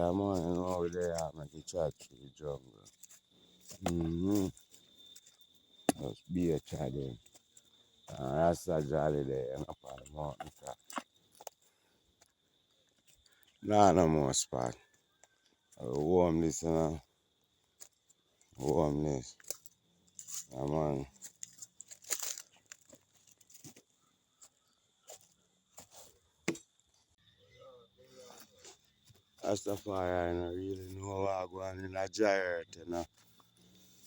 Yeah, man, you know over there, I make it chat through the jungle. Just be a chat there. That's a jolly there, and up on the mountain top. Nah, no more spot. Warm this, warm this. Yeah, man. Rastafari, I don't really know what going on in a Jah Earth, you know.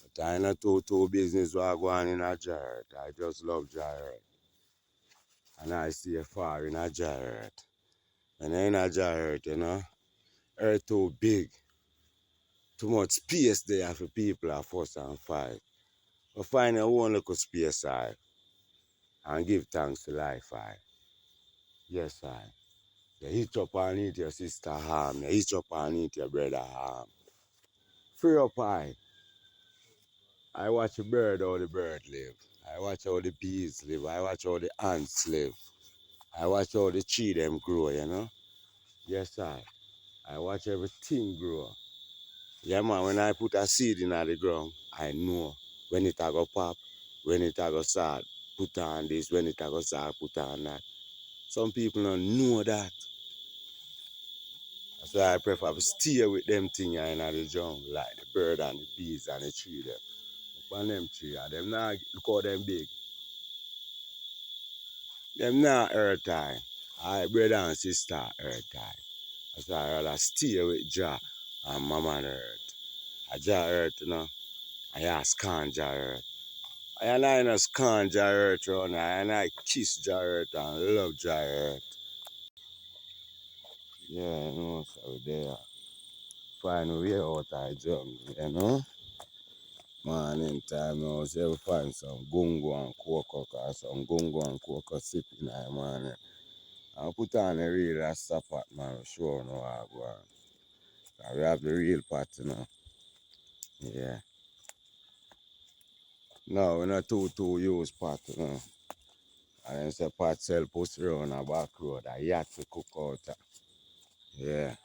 But I not too business what going on in a Jah Earth. I just love Jah Earth. And I stay far in a Jah Earth. And in a Jah Earth, you know, Earth too big. Too much space there for people to fuss and fight. But find your own little space, I, and give thanks to life, I. Yes, I. You hitch up and eat your sister harm. You hitch up and eat your brother harm. Free up, I watch a bird how the bird live. I watch how the bees live. I watch how the ants live. I watch how the tree them grow, you know. Yes, I watch everything grow. Yeah, man, when I put a seed in the ground, I know when it a go pop, when it a go start, put on this, when it a go start, put on that. Some people don't know that. That's why I prefer to stay with them things in the jungle, like the bird and the bees and the tree them. Look on them tree, and them now look how them big. Them not earth time. I brother and sister earth time. That's why I rather stay with Jah and Mama on earth. A Jah Earth, you know. I ask can Jah Earth. I not scorn Jah Earth around here, and I kiss Jah Earth and love Jah Earth. Yeah, you know, so there. Find a way out of the jungle, you know. Morning time now, so we find some gungo and cocoa, or some gungo and cocoa sip in the morning. And put on a real Rasta pot, man, show no how go on. So we have the real pot, you know. Yeah. No, we're not too use pot, you know. And then say pot sell pussy around a back road, a yacht to cook out. Yeah.